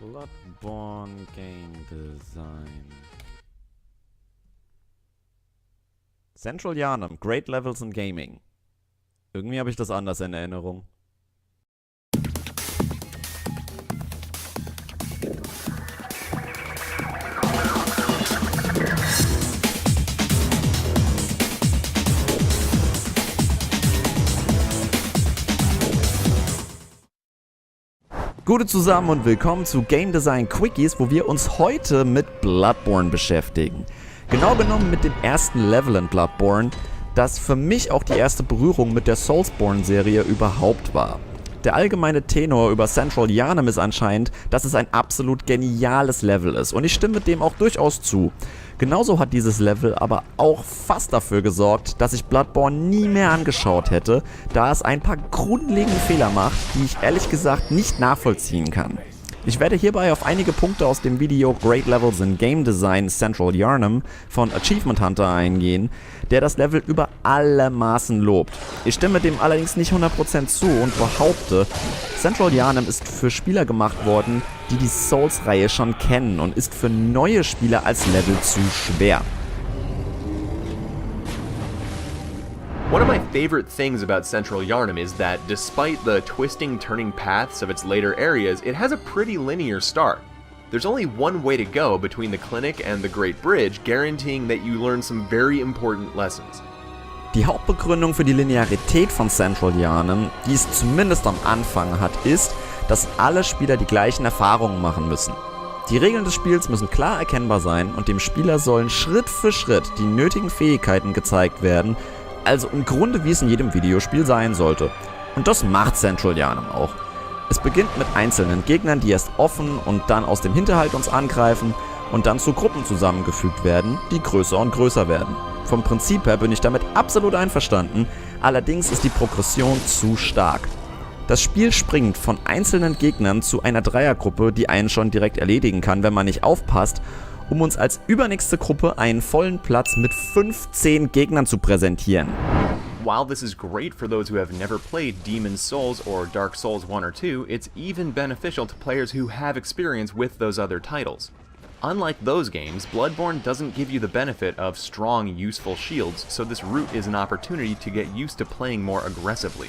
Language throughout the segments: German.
Bloodborne Game Design. Central Yarnum, Great Levels in Gaming. Irgendwie habe ich das anders in Erinnerung. Gute zusammen und willkommen zu Game Design Quickies, wo wir uns heute mit Bloodborne beschäftigen. Genau genommen mit dem ersten Level in Bloodborne, das für mich auch die erste Berührung mit der SoulsBorne-Serie überhaupt war. Der allgemeine Tenor über Central Yarnum ist anscheinend, dass es ein absolut geniales Level ist und ich stimme dem auch durchaus zu. Genauso hat dieses Level aber auch fast dafür gesorgt, dass ich Bloodborne nie mehr angeschaut hätte, da es ein paar grundlegende Fehler macht, die ich ehrlich gesagt nicht nachvollziehen kann. Ich werde hierbei auf einige Punkte aus dem Video Great Levels in Game Design Central Yarnum von Achievement Hunter eingehen, der das Level über alle Maßen lobt. Ich stimme dem allerdings nicht 100% zu und behaupte, Central Yarnum ist für Spieler gemacht worden, die die Souls-Reihe schon kennen und ist für neue Spieler als Level zu schwer. One of my favorite things about Central Yarnum is that, despite the twisting, turning paths of its later areas, it has a pretty linear start. There's only one way to go between the clinic and the Great Bridge, guaranteeing that you learn some very important lessons. Die Hauptbegründung für die Linearität von Central Yarnum, die es zumindest am Anfang hat, ist, dass alle Spieler die gleichen Erfahrungen machen müssen. Die Regeln des Spiels müssen klar erkennbar sein und dem Spieler sollen Schritt für Schritt die nötigen Fähigkeiten gezeigt werden, also im Grunde wie es in jedem Videospiel sein sollte. Und das macht Central Yarnum auch. Es beginnt mit einzelnen Gegnern, die erst offen und dann aus dem Hinterhalt uns angreifen und dann zu Gruppen zusammengefügt werden, die größer und größer werden. Vom Prinzip her bin ich damit absolut einverstanden, allerdings ist die Progression zu stark. Das Spiel springt von einzelnen Gegnern zu einer Dreiergruppe, die einen schon direkt erledigen kann, wenn man nicht aufpasst, um uns als übernächste Gruppe einen vollen Platz mit 15 Gegnern zu präsentieren. While this is great for those who have never played Demon's Souls or Dark Souls 1 or 2, it's even beneficial to players who have experience with those other titles. Unlike those games, Bloodborne doesn't give you the benefit of strong, useful shields, so this route is an opportunity to get used to playing more aggressively.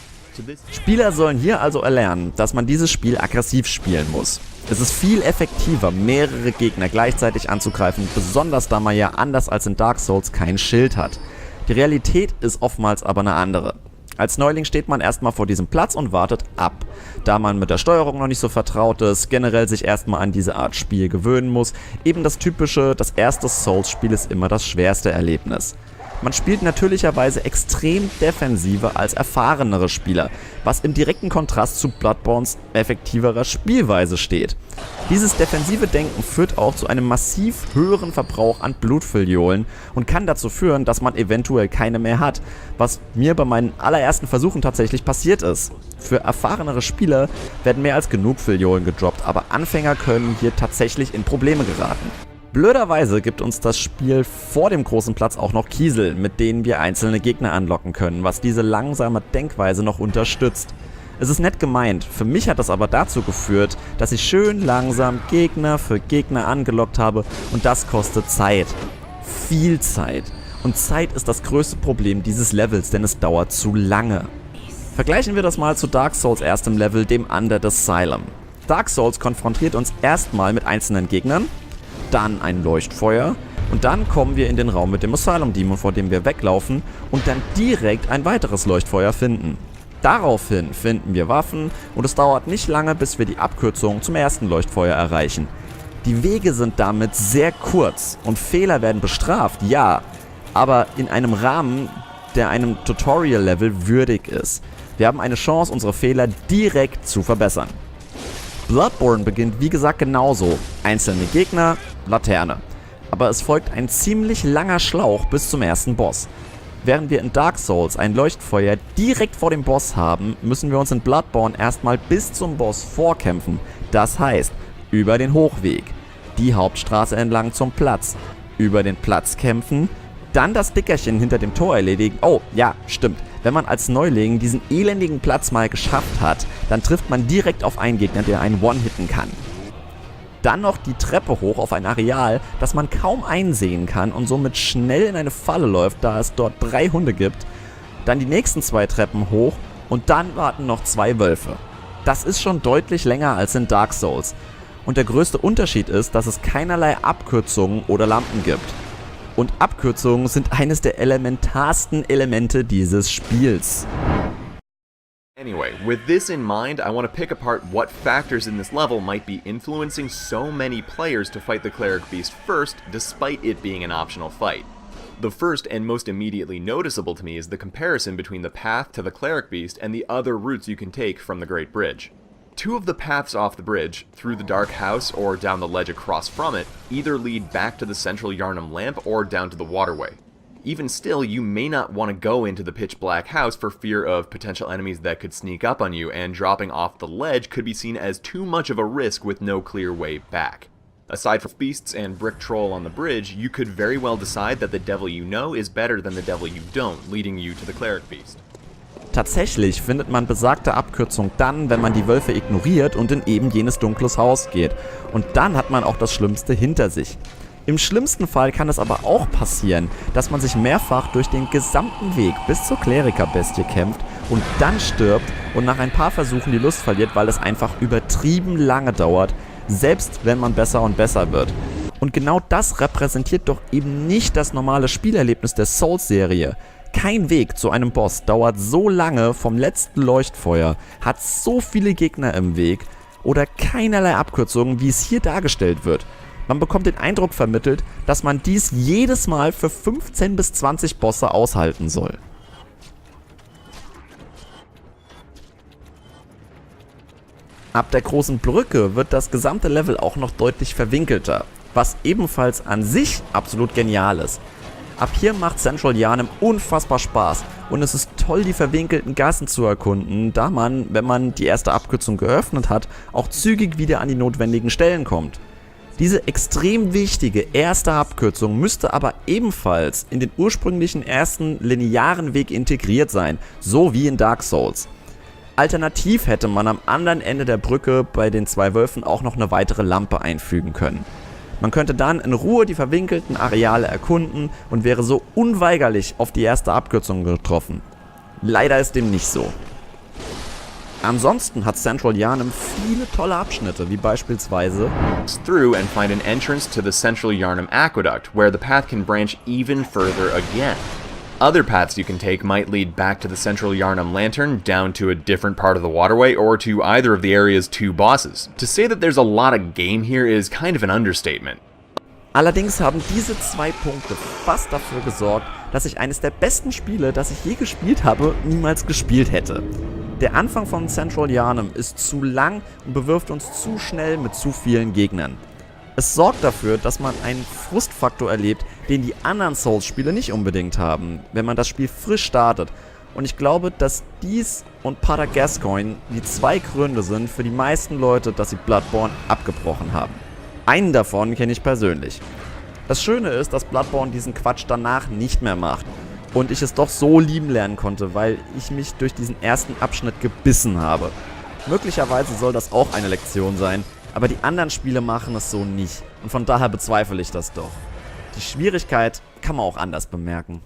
Spieler sollen hier also erlernen, dass man dieses Spiel aggressiv spielen muss. Es ist viel effektiver, mehrere Gegner gleichzeitig anzugreifen, besonders da man ja anders als in Dark Souls kein Schild hat. Die Realität ist oftmals aber eine andere. Als Neuling steht man erstmal vor diesem Platz und wartet ab, da man mit der Steuerung noch nicht so vertraut ist, generell sich erstmal an diese Art Spiel gewöhnen muss. Eben das typische, das erste Souls-Spiel ist immer das schwerste Erlebnis. Man spielt natürlicherweise extrem defensiver als erfahrenere Spieler, was im direkten Kontrast zu Bloodbornes effektiverer Spielweise steht. Dieses defensive Denken führt auch zu einem massiv höheren Verbrauch an Blutfiliolen und kann dazu führen, dass man eventuell keine mehr hat, was mir bei meinen allerersten Versuchen tatsächlich passiert ist. Für erfahrenere Spieler werden mehr als genug Filiolen gedroppt, aber Anfänger können hier tatsächlich in Probleme geraten. Blöderweise gibt uns das Spiel vor dem großen Platz auch noch Kiesel, mit denen wir einzelne Gegner anlocken können, was diese langsame Denkweise noch unterstützt. Es ist nett gemeint, für mich hat das aber dazu geführt, dass ich schön langsam Gegner für Gegner angelockt habe und das kostet Zeit. Viel Zeit. Und Zeit ist das größte Problem dieses Levels, denn es dauert zu lange. Vergleichen wir das mal zu Dark Souls erstem Level, dem Undead Asylum. Dark Souls konfrontiert uns erstmal mit einzelnen Gegnern, dann ein Leuchtfeuer und dann kommen wir in den Raum mit dem Asylum-Demon, vor dem wir weglaufen und dann direkt ein weiteres Leuchtfeuer finden. Daraufhin finden wir Waffen und es dauert nicht lange, bis wir die Abkürzung zum ersten Leuchtfeuer erreichen. Die Wege sind damit sehr kurz und Fehler werden bestraft, ja, aber in einem Rahmen, der einem Tutorial-Level würdig ist. Wir haben eine Chance, unsere Fehler direkt zu verbessern. Bloodborne beginnt wie gesagt genauso. Einzelne Gegner, Laterne. Aber es folgt ein ziemlich langer Schlauch bis zum ersten Boss. Während wir in Dark Souls ein Leuchtfeuer direkt vor dem Boss haben, müssen wir uns in Bloodborne erstmal bis zum Boss vorkämpfen. Das heißt, über den Hochweg, die Hauptstraße entlang zum Platz, über den Platz kämpfen, dann das Dickerchen hinter dem Tor erledigen. Oh, ja, stimmt. Wenn man als Neuling diesen elendigen Platz mal geschafft hat, dann trifft man direkt auf einen Gegner, der einen One-Hitten kann. Dann noch die Treppe hoch auf ein Areal, das man kaum einsehen kann und somit schnell in eine Falle läuft, da es dort 3 Hunde gibt. Dann die nächsten 2 Treppen hoch und dann warten noch 2 Wölfe. Das ist schon deutlich länger als in Dark Souls. Und der größte Unterschied ist, dass es keinerlei Abkürzungen oder Lampen gibt. Und Abkürzungen sind eines der elementarsten Elemente dieses Spiels. Anyway, with this in mind, I want to pick apart what factors in this level might be influencing so many players to fight the Cleric Beast first, despite it being an optional fight. The first and most immediately noticeable to me is the comparison between the path to the Cleric Beast and the other routes you can take from the Great Bridge. 2 of the paths off the bridge, through the Dark House or down the ledge across from it, either lead back to the central Yharnam lamp or down to the waterway. Even still, you may not want to go into the pitch black house for fear of potential enemies that could sneak up on you, and dropping off the ledge could be seen as too much of a risk with no clear way back. Aside from beasts and brick troll on the bridge, you could very well decide that the devil you know is better than the devil you don't, leading you to the Cleric Beast. Tatsächlich findet man besagte Abkürzung dann, wenn man die Wölfe ignoriert und in eben jenes dunkles Haus geht. Und dann hat man auch das Schlimmste hinter sich. Im schlimmsten Fall kann es aber auch passieren, dass man sich mehrfach durch den gesamten Weg bis zur Kleriker-Bestie kämpft und dann stirbt und nach ein paar Versuchen die Lust verliert, weil es einfach übertrieben lange dauert, selbst wenn man besser und besser wird. Und genau das repräsentiert doch eben nicht das normale Spielerlebnis der Souls-Serie. Kein Weg zu einem Boss dauert so lange vom letzten Leuchtfeuer, hat so viele Gegner im Weg oder keinerlei Abkürzungen, wie es hier dargestellt wird. Man bekommt den Eindruck vermittelt, dass man dies jedes Mal für 15 bis 20 Bosse aushalten soll. Ab der großen Brücke wird das gesamte Level auch noch deutlich verwinkelter, was ebenfalls an sich absolut genial ist. Ab hier macht Central Yharnam unfassbar Spaß und es ist toll, die verwinkelten Gassen zu erkunden, da man, wenn man die erste Abkürzung geöffnet hat, auch zügig wieder an die notwendigen Stellen kommt. Diese extrem wichtige erste Abkürzung müsste aber ebenfalls in den ursprünglichen ersten linearen Weg integriert sein, so wie in Dark Souls. Alternativ hätte man am anderen Ende der Brücke bei den 2 Wölfen auch noch eine weitere Lampe einfügen können. Man könnte dann in Ruhe die verwinkelten Areale erkunden und wäre so unweigerlich auf die erste Abkürzung getroffen. Leider ist dem nicht so. Ansonsten hat Central Yharnam viele tolle Abschnitte, wie beispielsweise through and find an entrance to the Central Yharnam Aqueduct, where the path can branch even further again. Other paths you can take might lead back to the Central Yharnam Lantern, down to a different part of the waterway, or to either of the area's 2 bosses. To say that there's a lot of game here is kind of an understatement. Allerdings haben diese 2 Punkte fast dafür gesorgt, dass ich eines der besten Spiele, das ich je gespielt habe, niemals gespielt hätte. Der Anfang von Central Yharnam ist zu lang und bewirft uns zu schnell mit zu vielen Gegnern. Es sorgt dafür, dass man einen Frustfaktor erlebt, den die anderen Souls-Spiele nicht unbedingt haben, wenn man das Spiel frisch startet. Und ich glaube, dass dies und Pater Gascoigne die 2 Gründe sind für die meisten Leute, dass sie Bloodborne abgebrochen haben. Einen davon kenne ich persönlich. Das Schöne ist, dass Bloodborne diesen Quatsch danach nicht mehr macht. Und ich es doch so lieben lernen konnte, weil ich mich durch diesen ersten Abschnitt gebissen habe. Möglicherweise soll das auch eine Lektion sein, aber die anderen Spiele machen es so nicht. Und von daher bezweifle ich das doch. Die Schwierigkeit kann man auch anders bemerken.